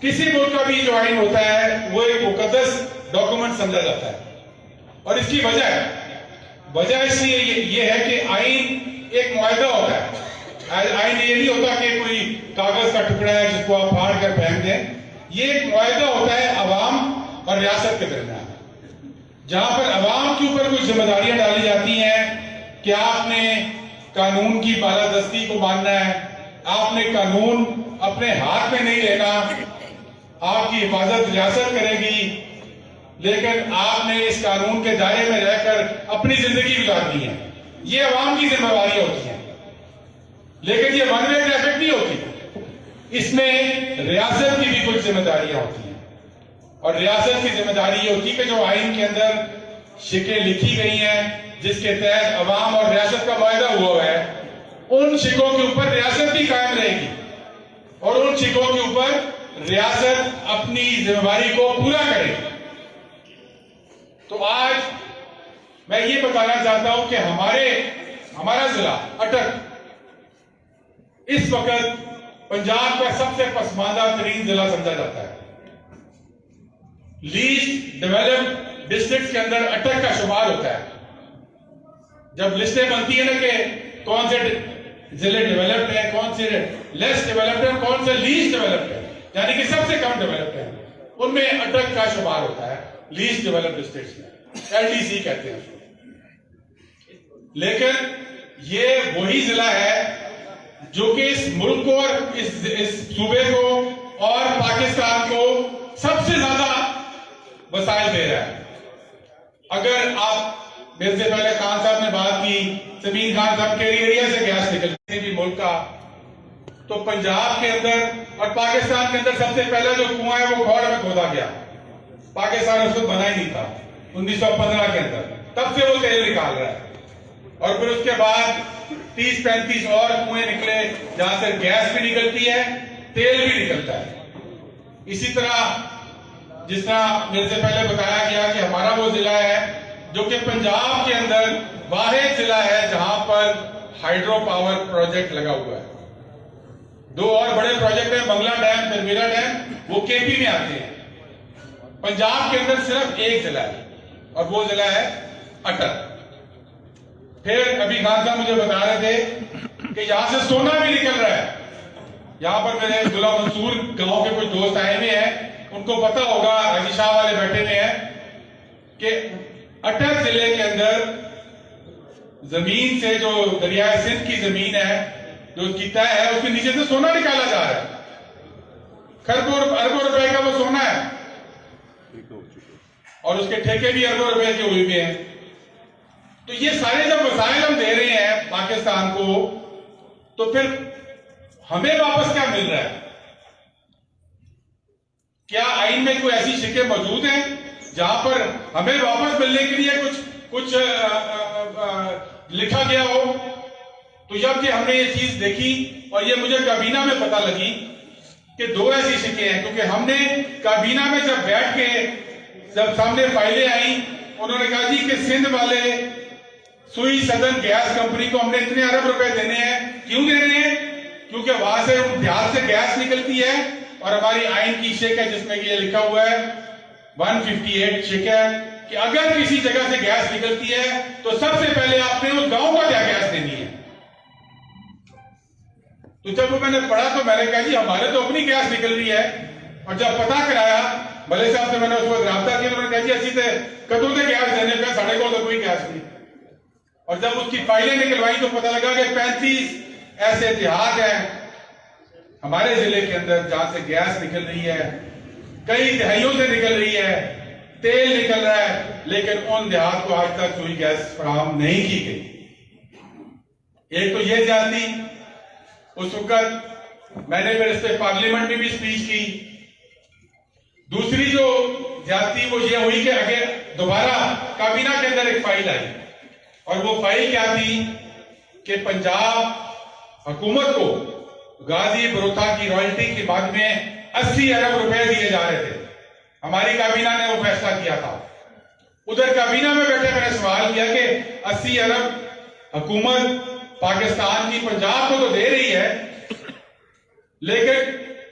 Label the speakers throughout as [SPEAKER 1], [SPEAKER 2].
[SPEAKER 1] کسی ملک کا بھی جو آئین ہوتا ہے وہ ایک مقدس ڈاکومنٹ سمجھا جاتا ہے، اور اس کی وجہ اس لیے یہ ہے کہ آئین ایک معاہدہ ہوتا ہے۔ آئین یہ نہیں ہوتا کہ کوئی کاغذ کا ٹکڑا ہے جس کو آپ پھاڑ کر پھینک دیں، یہ ایک معاہدہ ہوتا ہے عوام اور ریاست کے درمیان، جہاں پر عوام کے اوپر کچھ ذمہ داریاں ڈالی جاتی ہیں کہ آپ نے قانون کی بالادستی کو ماننا ہے، آپ نے قانون اپنے ہاتھ میں نہیں لینا، آپ کی حفاظت ریاست کرے گی، لیکن آپ نے اس قانون کے دائرے میں رہ کر اپنی زندگی گزارنی ہے۔ یہ عوام کی ذمہ داریاں ہوتی ہیں، لیکن یہ ون وے ٹریفک نہیں ہوتی، اس میں ریاست کی بھی کچھ ذمہ داریاں ہوتی ہیں، اور ریاست کی ذمہ داری یہ ہوتی ہے کہ جو آئین کے اندر شکیں لکھی گئی ہیں جس کے تحت عوام اور ریاست کا معاہدہ ہوا ہے، ان شکوں کے اوپر ریاست بھی قائم رہے گی، اور ان شکوں کے اوپر ریاست اپنی ذمہ داری کو پورا کرے گی۔ تو آج میں یہ بتانا چاہتا ہوں کہ ہمارا ضلع اٹک اس وقت پنجاب کا سب سے پسماندہ ترین ضلع سمجھا جاتا ہے۔ لیسٹ ڈیولپڈ ڈسٹرکٹ کے اندر اٹک کا شمار ہوتا ہے۔ جب لسٹیں بنتی ہیں نا کہ کون سے ضلع ڈیولپڈ ہیں، کون سے لیس ڈیولپڈ ہیں، کون سے لیسٹ ڈیولپڈ ہیں، یعنی کہ سب سے کم ڈیولپڈ ہیں، ان میں اٹک کا شمار ہوتا ہے لیسٹ ڈیولپڈ ڈسٹرکٹس میں، LDC کہتے ہیں۔ لیکن یہ وہی ضلع ہے جو کہ اس ملک کو اور اس صوبے کو اور پاکستان کو سب سے زیادہ وسائل دے رہا ہے۔ اگر آپ میرے سے پہلے خان صاحب نے بات کی، زمین خان صاحب کے ایریا سے گیس نکلتی تھی ملک کا، تو پنجاب کے اندر اور پاکستان کے اندر سب سے پہلا جو کنواں ہے وہ کھوڑ میں کھودا گیا۔ پاکستان اس کو بنا ہی نہیں تھا 1915 کے اندر، تب سے وہ تیل نکال رہا ہے، اور پھر اس کے بعد 30-35 اور کنویں نکلے جہاں سے گیس بھی نکلتی ہے، تیل بھی نکلتا ہے۔ اسی طرح جس طرح میرے سے پہلے بتایا گیا کہ ہمارا وہ ضلع ہے جو کہ پنجاب کے اندر واحد ضلع ہے جہاں پر ہائیڈرو پاور پروجیکٹ لگا ہوا ہے۔ 2 اور بڑے پروجیکٹ ہیں، بنگلہ ڈیم، پرمیرا ڈیم، وہ KP میں آتے ہیں۔ پنجاب کے اندر صرف ایک ضلع ہے، اور وہ ضلع ہے اٹک۔ پھر ابھی خان صاحب مجھے بتا رہے تھے کہ یہاں سے سونا بھی نکل رہا ہے۔ یہاں پر میرے عبداللہ منصور گاؤں کے کچھ دوست آئے ہوئے ہیں، ان کو پتا ہوگا، حاجی شاہ والے بیٹھے ہوئے ہیں، کہ اٹک ضلع کے اندر زمین سے جو دریائے سندھ کی زمین ہے، جو اس کی تہ ہے، اس کے نیچے سے سونا نکالا جا رہا ہے۔ کھربوں اربوں روپے کا وہ سونا ہے، اور اس کے ٹھیکے بھی اربوں روپے کے ہوئے بھی ہیں۔ تو یہ سارے جب وسائل ہم دے رہے ہیں پاکستان کو، تو پھر ہمیں واپس کیا مل رہا ہے؟ کیا آئین میں کوئی ایسی شکیں موجود ہیں جہاں پر ہمیں واپس ملنے کے لیے کچھ لکھا گیا ہو؟ تو جب کہ ہم نے یہ چیز دیکھی، اور یہ مجھے کابینہ میں پتہ لگی کہ 2 ایسی شکیں ہیں، کیونکہ ہم نے کابینہ میں جب بیٹھ کے جب سامنے فائلیں آئیں، انہوں نے کہا جی کہ سندھ والے سوئی سدن گیس کمپنی کو ہم نے اتنے ارب روپے دینے ہیں۔ کیوں دے رہے ہیں؟ کیونکہ وہاں سے دیہات سے گیس نکلتی ہے، اور ہماری آئین کی شک ہے جس میں یہ لکھا ہوا ہے 158 شک ہے کہ اگر کسی جگہ سے گیس نکلتی ہے تو سب سے پہلے آپ نے اس گاؤں کو کیا گیس دینی ہے۔ تو جب وہ میں نے پڑھا تو میں نے کہا جی ہمارے تو اپنی گیس نکل رہی ہے، اور جب پتہ کرایا بھلے صاحب سے میں نے اس وقت رابطہ کیا، انہوں نے کہا جی اسی سے کدوں سے گیس دینے کا، ساڑھے کو تو کوئی گیس نہیں۔ اور جب اس کی فائلیں نکلوائی تو پتہ لگا کہ 35 ایسے دیہات ہیں ہمارے ضلع کے اندر جہاں سے گیس نکل رہی ہے، کئی دہائیوں سے نکل رہی ہے، تیل نکل رہا ہے، لیکن ان دیہات کو آج تک کوئی گیس فراہم نہیں کی گئی۔ ایک تو یہ زیادتی، اس وقت میں نے پھر اس پہ پارلیمنٹ میں بھی سپیچ کی۔ دوسری جو زیادتی وہ یہ ہوئی کہ آگے دوبارہ کابینہ کے اندر ایک فائل آئی، اور وہ فائل کیا تھی کہ پنجاب حکومت کو غازی بروتا کی رائلٹی کے بعد میں 80 ارب روپے دیے جا رہے تھے۔ ہماری کابینہ نے وہ فیصلہ کیا تھا۔ ادھر کابینہ میں بیٹھے میں نے سوال کیا کہ 80 ارب حکومت پاکستان کی پنجاب کو تو دے رہی ہے، لیکن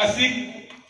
[SPEAKER 1] 80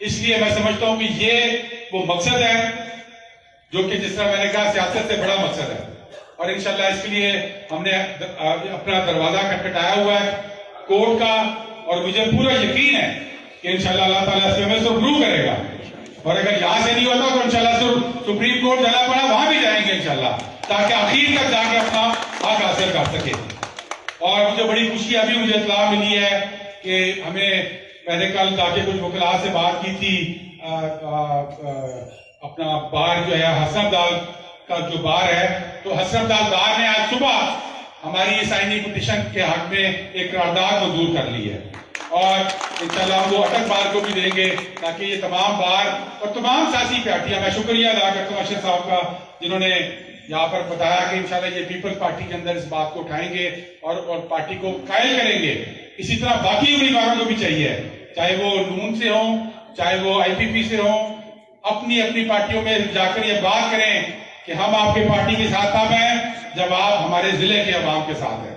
[SPEAKER 1] اس لیے میں سمجھتا ہوں کہ یہ وہ مقصد ہے جو کہ جس طرح میں نے کہا سیاست سے بڑا مقصد ہے, اور انشاءاللہ اس کے لیے ہم نے اپنا دروازہ کھٹکھٹایا ہوا ہے کورٹ کا, اور مجھے پورا یقین ہے کہ انشاءاللہ اللہ تعالیٰ اس ہمیں سپروو کرے گا, اور اگر یہاں سے نہیں ہوتا تو انشاءاللہ سپریم کورٹ جانا پڑا وہاں بھی جائیں گے انشاءاللہ, تاکہ آخر تک جا کے اپنا حق حاصل کر سکے. اور مجھے بڑی خوشی ابھی مجھے اطلاع ملی ہے کہ میں نے کل جا کے کچھ وکلاء سے بات کی تھی, اپنا بار جو ہے حسن عبدال کا جو بار ہے, تو حسن عبدال بار نے آج صبح ہماری اس آئینی پٹیشن کے حق میں ایک قرارداد منظور کر لی ہے, اور انشاءاللہ وہ اٹک بار کو بھی دیں گے تاکہ یہ تمام بار اور تمام سیاسی پارٹیاں, میں شکریہ ادا کرتا ہوں اشرف صاحب کا جنہوں نے یہاں پر بتایا کہ انشاءاللہ یہ پیپلز پارٹی کے اندر اس بات کو اٹھائیں گے اور پارٹی کو قائل کریں گے. اسی طرح باقی امیدواروں کو بھی چاہیے, چاہے وہ نون سے ہوں, چاہے وہ آئی پی پی سے ہوں, اپنی اپنی پارٹیوں میں جا کر یہ بات کریں کہ ہم آپ کی پارٹی کے ساتھ تب ہیں جب آپ ہمارے ضلع کے عوام کے ساتھ ہیں,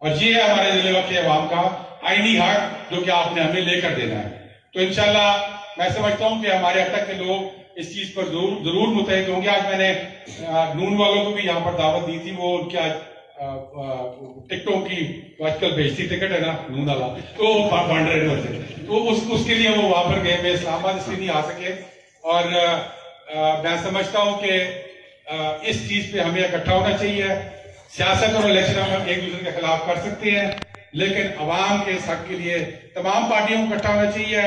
[SPEAKER 1] اور یہ ہے ہمارے ضلع کے عوام کا آئینی حق جو کہ آپ نے ہمیں لے کر دینا ہے. تو انشاءاللہ میں سمجھتا ہوں کہ ہمارے اب تک کے لوگ اس چیز پر ضرور متحد ہوں گے. آج میں نے نون والوں کو بھی یہاں پر دعوت دی تھی, وہ ان کے آج ٹکٹوں کی آج کل بیچتی ٹکٹ ہے نا نون والا, تو بانٹ رہے ہوتے, تو اس کے لیے وہ وہاں پر گئے ہوئے اسلام آباد, اس لیے نہیں آ سکے. اور میں سمجھتا ہوں کہ اس چیز پہ ہمیں اکٹھا ہونا چاہیے. سیاست اور الیکشن ہم ایک دوسرے کے خلاف کر سکتے ہیں, لیکن عوام کے حق کے لیے تمام پارٹیوں کو اکٹھا ہونا چاہیے,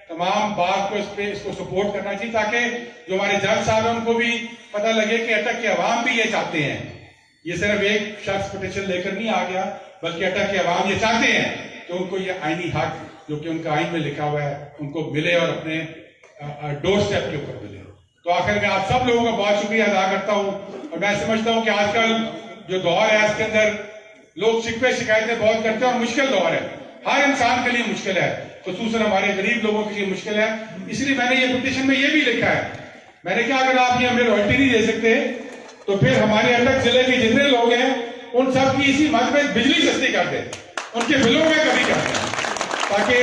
[SPEAKER 1] تمام بات کو اس کو سپورٹ کرنا چاہیے, تاکہ جو ہمارے جج صاحب ہیں ان کو بھی پتہ لگے کہ اٹک کے عوام بھی یہ چاہتے ہیں. یہ صرف ایک شخص پٹیشن لے کر نہیں آ گیا, بلکہ اٹک کے عوام یہ چاہتے ہیں کہ ان کو یہ آئینی حق جو کہ ان کا آئین میں لکھا ہوا ہے ان کو ملے اور اپنے ڈور سٹیپ کے اوپر ملے. تو آخر میں آپ سب لوگوں کا بہت شکریہ ادا کرتا ہوں, اور میں سمجھتا ہوں کہ آج کل جو دور ہے اس کے اندر لوگ شکوے شکایتیں بہت کرتے ہیں, اور مشکل دور ہے, ہر انسان کے لیے مشکل ہے, خصوصاً ہمارے غریب لوگوں کے لیے مشکل ہے. اس لیے میں نے یہ پٹیشن میں یہ بھی لکھا ہے, میں نے کہا اگر آپ یہ ہمیں رائلٹی نہیں دے سکتے تو پھر ہمارے اٹک ضلع کے جتنے لوگ ہیں ان سب کی اسی مد میں بجلی سستی کر دیں, ان کے بلوں میں کمی کر دیں, تاکہ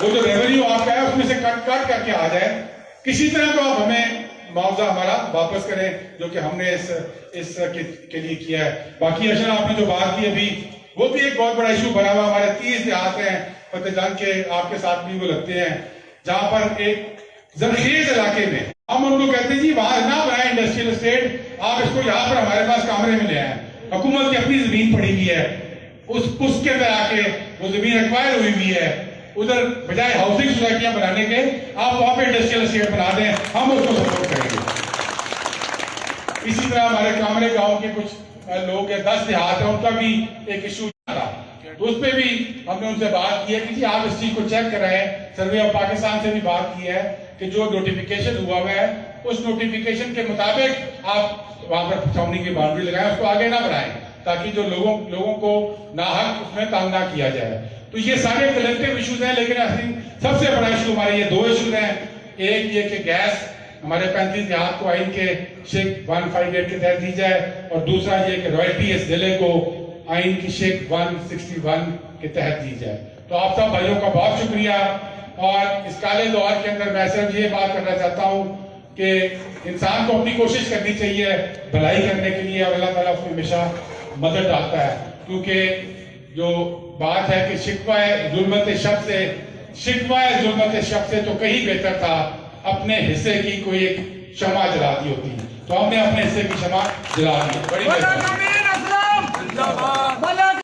[SPEAKER 1] وہ جو ریونیو آپ کا ہے اس میں سے کٹ کر کے آ جائے. کسی طرح تو آپ ہمیں معاوضہ ہمارا واپس کریں جو کہ ہم نے اس کے لیے کیا ہے. باقی اشر آپ نے جو بات کی ابھی, وہ بھی ایک بہت بڑا ایشو بنا ہوا. ہمارے 30 دیہات ہیں فتح جنگ کے, آپ کے ساتھ بھی وہ لگتے ہیں, جہاں پر ایک زرخیز علاقے میں ہم ان کو کہتے ہیں جی وہاں نہ بنائیں انڈسٹریل اسٹیٹ, آپ اس کو یہاں پر ہمارے پاس کامرے میں لے آئیں. حکومت کی اپنی زمین پڑی ہوئی ہے, اس کے اندر آ کے وہ زمین ایکوائر ہوئی ہوئی ہے, ادھر بجائے ہاؤسنگ سوسائٹیاں بنانے کے آپ وہاں پہ انڈسٹریل اسٹیٹ بنا دیں, ہم اس کو سپورٹ کریں گے. اسی طرح ہمارے کامرے گاؤں کے کچھ لوگ ہیں, 10 دیہات ہیں, ان کا بھی ایک ایشو تھا, تو اس پہ بھی ہم نے ان سے بات کی ہے کہ جی آپ اس چیز کو چیک کرائیں. سروے آف پاکستان سے بھی بات کی ہے کہ جو نوٹیفیکیشن ہوا ہوا ہے اس نوٹیفیکیشن کے مطابق آپ وہاں پر چھاؤنی کی باؤنڈری لگائیں, اس کو آگے نہ بڑھائیں, تاکہ جو لوگوں کو ناحق اس میں تنگ نہ کیا جائے. تو یہ سارے کلیکٹیو ایشوز ہیں, لیکن سب سے بڑا ایشو ہمارے یہ 2 ایشوز ہیں. ایک یہ کہ گیس ہمارے 35 دیہات کو آئین کے شیک 158 کے تحت دی جائے, اور دوسرا یہ کہ رائلٹی اس ضلع کو آئین کی شیک 161 کے تحت دی جائے. تو آپ سب بھائیوں کا بہت شکریہ. اور اس کالے دور کے اندر میں صرف یہ بات کرنا چاہتا ہوں کہ انسان کو اپنی کوشش کرنی چاہیے بھلائی کرنے کے لیے, اور اللہ تعالیٰ اس میں ہمیشہ مدد ڈالتا ہے. کیونکہ جو بات ہے کہ شکوہ ظلمت شب سے تو کہیں بہتر تھا اپنے حصے کی کوئی ایک شمع جلا دی ہوتی, تو ہم نے اپنے حصے کی شمع جلا دی. بڑی